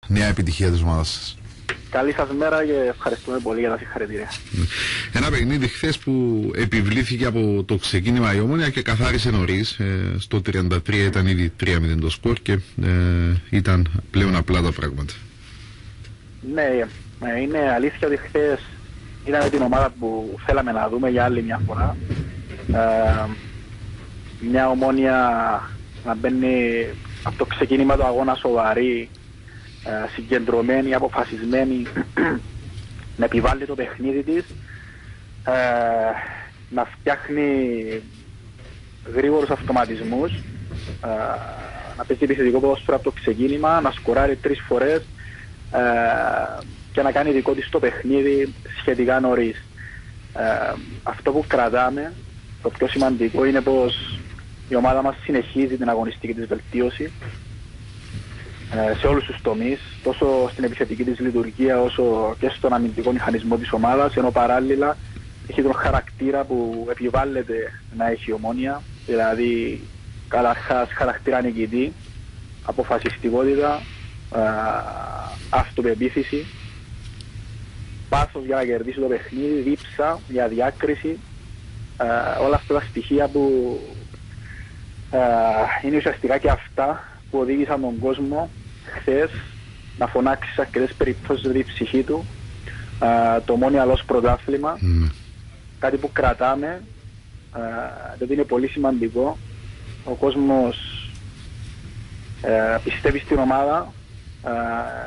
νέα επιτυχία της ομάδας σας. Καλή σας μέρα και ευχαριστούμε πολύ για τα συγχαρητήρια. Ένα παιχνίδι χθες που επιβλήθηκε από το ξεκίνημα η Ομόνοια και καθάρισε νωρίς. Στο 33 ήταν ήδη 3-0 το σκορ και ήταν πλέον απλά τα πράγματα. Ναι, είναι αλήθεια ότι χθες ήταν την ομάδα που θέλαμε να δούμε για άλλη μια φορά. Μια Ομόνοια να μπαίνει από το ξεκίνημα του αγώνα σοβαρή, συγκεντρωμένη, αποφασισμένη, να επιβάλλει το παιχνίδι της, να φτιάχνει γρήγορους αυτοματισμούς, να παίζει επιθετικό ποδόσφαιρο από το ξεκίνημα, να σκοράρει 3 φορές και να κάνει δικό της το παιχνίδι σχετικά νωρίς. Αυτό που κρατάμε, το πιο σημαντικό, είναι πως η ομάδα μας συνεχίζει την αγωνιστική της βελτίωση σε όλους τους τομείς, τόσο στην επιθετική της λειτουργία όσο και στον αμυντικό μηχανισμό της ομάδας, ενώ παράλληλα έχει τον χαρακτήρα που επιβάλλεται να έχει η Ομόνοια, δηλαδή καταρχάς χαρακτήρα νικητή, αποφασιστικότητα, αυτοπεποίθηση, πάθος για να κερδίσει το παιχνίδι, δίψα για διάκριση, όλα αυτά τα στοιχεία που είναι ουσιαστικά και αυτά που οδήγησαν τον κόσμο χθες να φωνάξει σε αρκετές περιπτώσεις τη ψυχή του το Ομόνοια ως πρωτάθλημα. Κάτι που κρατάμε, γιατί είναι πολύ σημαντικό. Ο κόσμος πιστεύει στην ομάδα,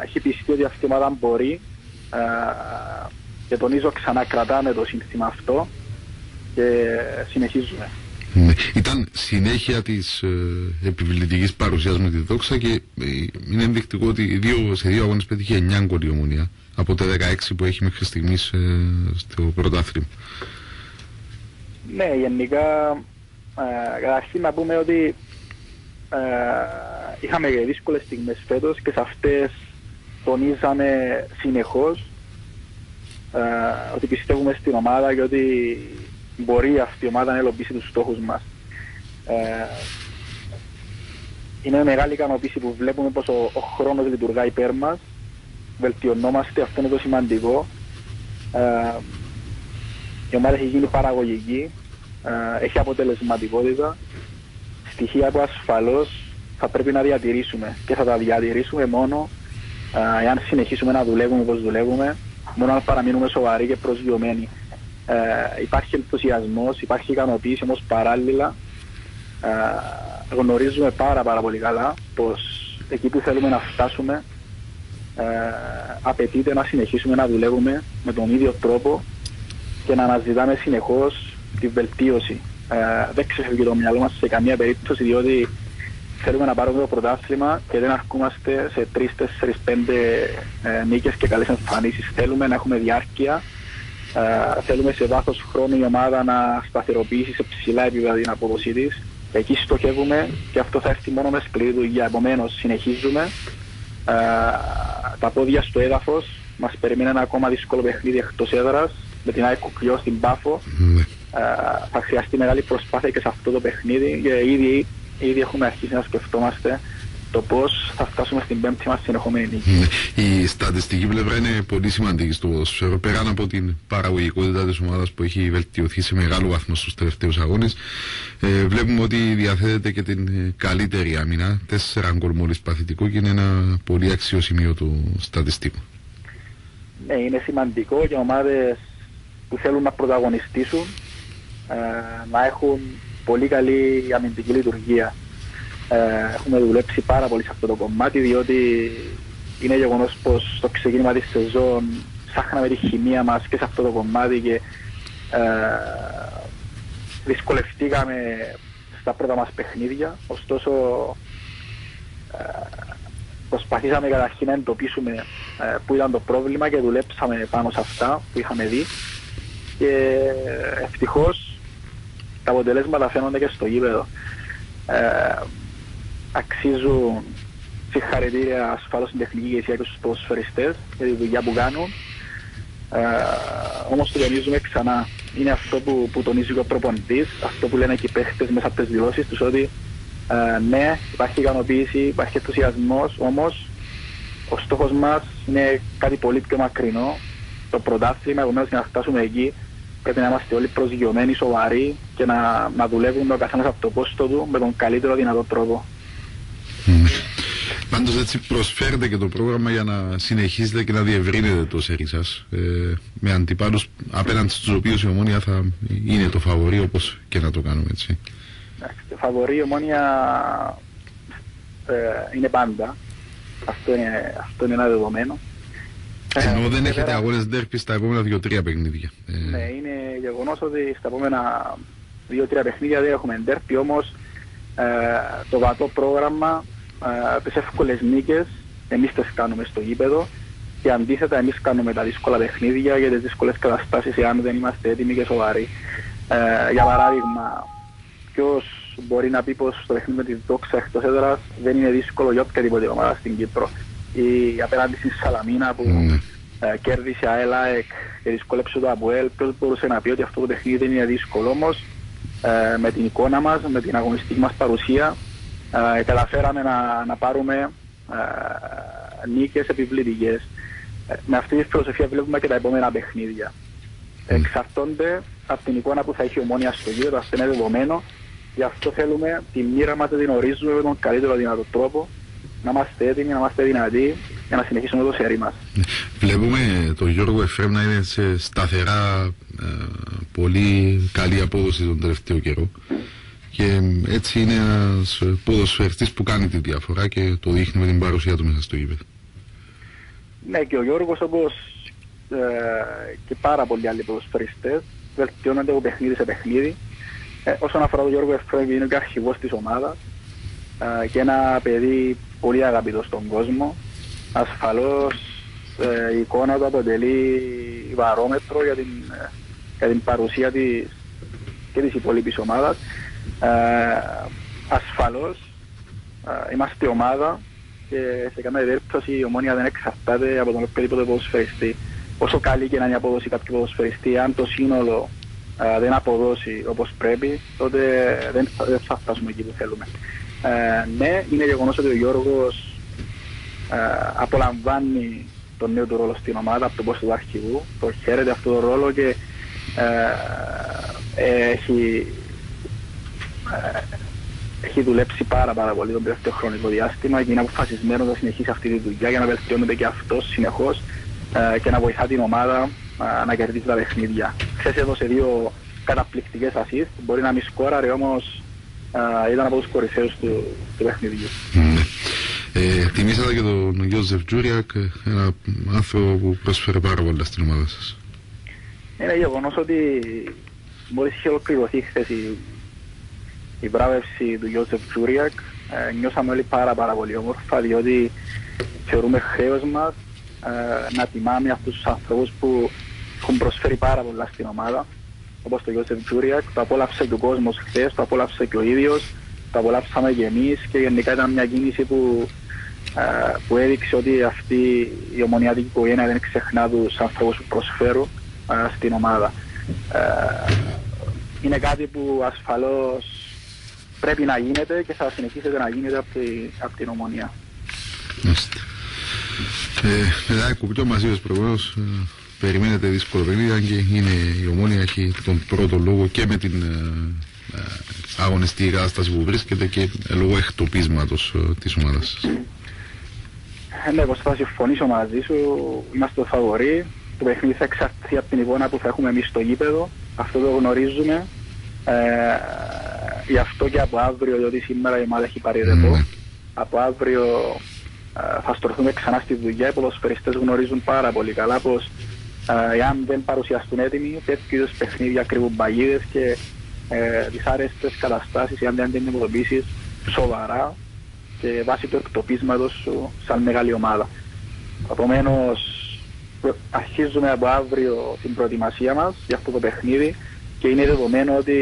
έχει πιστεί ότι αυτή η ομάδα μπορεί και τονίζω ξανά, κρατάμε το σύνθημα αυτό και συνεχίζουμε. Ήταν συνέχεια της επιβλητικής παρουσίας με τη Δόξα και είναι ενδεικτικό ότι σε 2 αγώνες πέτυχε 9 γκολ η Ομόνοια από τα 16 που έχει μέχρι στιγμής στο πρωτάθλημα. Ναι, γενικά καταρχήν να πούμε ότι είχαμε δύσκολες στιγμές φέτος και σε αυτές τονίζαμε συνεχώς ότι πιστεύουμε στην ομάδα και ότι μπορεί αυτή η ομάδα να ελοπίσει τους στόχους μας. Είναι μεγάλη ικανοποίηση που βλέπουμε πως ο χρόνος λειτουργά υπέρ μας, βελτιωνόμαστε, αυτό είναι το σημαντικό. Η ομάδα έχει γίνει παραγωγική, έχει αποτελεσματικότητα, στοιχεία που ασφαλώς θα πρέπει να διατηρήσουμε και θα τα διατηρήσουμε μόνο εάν συνεχίσουμε να δουλεύουμε όπως δουλεύουμε, μόνο αν παραμείνουμε σοβαροί και προσγειωμένοι. Υπάρχει ενθουσιασμός, υπάρχει ικανοποίηση, όμως παράλληλα γνωρίζουμε πάρα πολύ καλά πως εκεί που θέλουμε να φτάσουμε απαιτείται να συνεχίσουμε να δουλεύουμε με τον ίδιο τρόπο και να αναζητάμε συνεχώς τη βελτίωση. Δεν ξεφεύγει το μυαλό μας σε καμία περίπτωση, διότι θέλουμε να πάρουμε το πρωτάθλημα και δεν αρκούμαστε σε 3, 4, 5 νίκες και καλές εμφανίσεις. Θέλουμε να έχουμε διάρκεια. Θέλουμε σε βάθος χρόνου η ομάδα να σταθεροποιήσει σε ψηλά επίπεδα την απόδοσή της. Εκεί στοχεύουμε και αυτό θα έρθει μόνο με σκληρή δουλειά. Επομένως, συνεχίζουμε. Τα πόδια στο έδαφος. Μας περιμένει ένα ακόμα δύσκολο παιχνίδι εκτός έδρας με την ΑΕΚ Κουκλιό στην Πάφο. Θα χρειαστεί μεγάλη προσπάθεια και σε αυτό το παιχνίδι και ήδη έχουμε αρχίσει να σκεφτόμαστε το πώς θα φτάσουμε στην 5η μας συνεχομένη νίκη. Η στατιστική πλευρά είναι πολύ σημαντική στο ποδόσφαιρο. Πέραν από την παραγωγικότητα της ομάδας που έχει βελτιωθεί σε μεγάλο βαθμό στους τελευταίους αγώνες, βλέπουμε ότι διαθέτεται και την καλύτερη άμυνα. 4 γκολ μόλις παθητικό και είναι ένα πολύ αξιοσημείο του στατιστικού. Ναι, είναι σημαντικό για ομάδες που θέλουν να πρωταγωνιστήσουν να έχουν πολύ καλή αμυντική λειτουργία. Έχουμε δουλέψει πάρα πολύ σε αυτό το κομμάτι, διότι είναι γεγονός πως στο ξεκίνημα της σεζόν ψάχναμε τη χημεία μας και σε αυτό το κομμάτι και δυσκολευτήκαμε στα πρώτα μας παιχνίδια. Ωστόσο προσπαθήσαμε καταρχήν να εντοπίσουμε που ήταν το πρόβλημα και δουλέψαμε πάνω σε αυτά που είχαμε δει και ευτυχώς τα αποτελέσματα φαίνονται και στο γήπεδο. Αξίζουν συγχαρητήρια ασφαλώς στην τεχνική ηγεσία και στους ποδοσφαιριστές για τη δουλειά που κάνουν. Όμως το τονίζουμε ξανά. Είναι αυτό που τονίζει και ο προπονητής, αυτό που λένε και οι παίχτες μέσα από τις δηλώσεις τους, ότι ναι, υπάρχει ικανοποίηση, υπάρχει ενθουσιασμός, όμως ο στόχος μας είναι κάτι πολύ πιο μακρινό, το πρωτάθλημα, επομένως για να φτάσουμε εκεί πρέπει να είμαστε όλοι προσγειωμένοι, σοβαροί και να δουλεύουμε ο καθένας από το πόστο του με τον καλύτερο δυνατό τρόπο. Πάντως έτσι προσφέρετε και το πρόγραμμα για να συνεχίσετε και να διευρύνετε το σερί σας με αντιπάλους απέναντι στους οποίους η Ομόνοια θα είναι το φαβορί, όπως και να το κάνουμε έτσι. Το φαβορί η Ομόνοια είναι πάντα. Αυτό είναι ένα δεδομένο. Ενώ δεν έχετε αγώνες ντέρπι στα επόμενα 2-3 παιχνίδια. Ναι, είναι γεγονός ότι στα επόμενα 2-3 παιχνίδια δεν έχουμε ντέρπι, όμως το βατό πρόγραμμα, τις εύκολες νίκες εμείς τις κάνουμε στο γήπεδο και αντίθετα εμείς κάνουμε τα δύσκολα παιχνίδια για τις δύσκολες καταστάσεις εάν δεν είμαστε έτοιμοι και σοβαροί. Για παράδειγμα, ποιος μπορεί να πει πως το παιχνίδι με τη Δόξα εκτός έδρας δεν είναι δύσκολο για οποιαδήποτε ομάδα στην Κύπρο, ή απέναντι στη Σαλαμίνα που κέρδισε ΑΕΛΑΕΚ και δυσκόλεψε το ΑΠΟΕΛ, ποιος μπορούσε να πει ότι αυτό το παιχνίδι δεν είναι δύσκολο? Όμως με την εικόνα μας, με την αγωνιστική μας παρουσία καταφέραμε να πάρουμε νίκες επιβλητικές. Με αυτή τη φιλοσοφία βλέπουμε και τα επόμενα παιχνίδια. Εξαρτώνται από την εικόνα που θα έχει η Ομόνοια στο γήπεδο, αυτό είναι δεδομένο. Γι' αυτό θέλουμε τη μοίρα μας να την ορίζουμε με τον καλύτερο δυνατό τρόπο, να είμαστε έτοιμοι, να είμαστε δυνατοί για να συνεχίσουμε το σερί μας. Βλέπουμε τον Γιώργο Εφραίμ να είναι σε σταθερά πολύ καλή απόδοση τον τελευταίο καιρό. Και έτσι είναι ένας ποδοσφαιριστής που κάνει τη διαφορά και το δείχνει με την παρουσία του μέσα στο γήπεδο. Ναι, και ο Γιώργος, όπως και πάρα πολλοί άλλοι ποδοσφαιριστές, βελτιώνονται από παιχνίδι σε παιχνίδι. Όσον αφορά τον Γιώργο Εφραίμ, είναι και αρχηγός της ομάδας και ένα παιδί πολύ αγαπητό στον κόσμο. Ασφαλώς η εικόνα του αποτελεί βαρόμετρο για την παρουσία της και της υπόλοιπης ομάδας. Ασφαλώς είμαστε ομάδα και σε καμία περίπτωση η Ομόνοια δεν εξαρτάται από τον οποιοδήποτε ποδοσφαιριστή. Όσο καλή και να είναι η απόδοση κάποιου ποδοσφαιριστή, αν το σύνολο δεν αποδώσει όπως πρέπει, τότε δεν θα φτάσουμε εκεί που θέλουμε. Ναι, είναι γεγονός ότι ο Γιώργος απολαμβάνει τον νέο του ρόλο στην ομάδα από τον πόστο του αρχηγού, το χαίρεται αυτό το ρόλο και έχει δουλέψει πάρα πολύ τον τελευταίο χρονικό διάστημα και είναι αποφασισμένος να συνεχίσει αυτή τη δουλειά για να βελτιώνεται και αυτός συνεχώς και να βοηθά την ομάδα να κερδίσει τα παιχνίδια. Χθες έδωσε 2 καταπληκτικές ασίστ, μπορεί να μη σκόραρε, όμως ήταν από τους κορυφαίους του παιχνιδιού. Τιμήσατε και τον Γιώζεφ Τζούριακ, ένα άνθρωπο που πρόσφερε πάρα πολλά στην ομάδα σας. Είναι γεγονός ότι μόλις είχε ολοκληρωθεί χθες η βράβευση του Γιώζεφ Τζούριακ, νιώσαμε όλοι πάρα πολύ όμορφα, διότι θεωρούμε χρέος μας να τιμάμε αυτούς τους ανθρώπους που έχουν προσφέρει πάρα πολλά στην ομάδα, όπως το Γιώζεφ Τζούριακ. Το απόλαυσε και ο κόσμος χθες, το απόλαυσε και ο ίδιος, το απολαύσαμε και εμείς και γενικά ήταν μια κίνηση που έδειξε ότι αυτή η ομονιάτικη οικογένεια δεν ξεχνά τους ανθρώπους που προσφέρουν στην ομάδα. Είναι κάτι που ασφαλώς πρέπει να γίνεται και θα συνεχίσετε να γίνεται από την Ομονία. Μετά κουπιτό μας είπες προηγούμενος, περιμένετε δύσκολο παιχνίδι, αν και είναι η Ομόνοια, έχει τον πρώτο λόγο και με την αγωνιστική κατάσταση που βρίσκεται και λόγω εκτοπίσματος της ομάδας σας. Ναι, πως θα συμφωνήσω μαζί σου, είμαστε το φαβορί. Το παιχνίδι θα εξαρτηθεί από την εικόνα που θα έχουμε εμείς στο γήπεδο, αυτό το γνωρίζουμε. Γι' αυτό και από αύριο, διότι σήμερα η ομάδα έχει πάρει ρεπό, από αύριο θα στρωθούμε ξανά στη δουλειά. Οι ποδοσφαιριστές γνωρίζουν πάρα πολύ καλά πως εάν δεν παρουσιαστούν έτοιμοι, τέτοιου είδους παιχνίδια κρύβουν παγίδες και δυσάρεστες καταστάσεις εάν δεν αντιμετωπίσεις σοβαρά και βάσει του εκτοπίσματος σου σαν μεγάλη ομάδα. Επομένως, αρχίζουμε από αύριο την προετοιμασία μας για αυτό το παιχνίδι και είναι δεδομένο ότι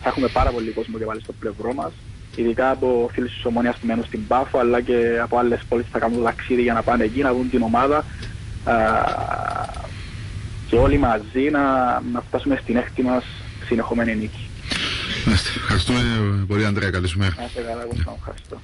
θα έχουμε πάρα πολύ κόσμο και πάλι στο πλευρό μας, ειδικά από φίλους της Ομόνοιας που μένουν στην Πάφο, αλλά και από άλλες πόλεις που θα κάνουν το ταξίδι για να πάνε εκεί, να δουν την ομάδα και όλοι μαζί να φτάσουμε στην έκτη μας συνεχόμενη νίκη. Ευχαριστούμε πολύ, Ανδρέα. Καλή σου μέρα. Να είστε καλά, εγώ ευχαριστώ.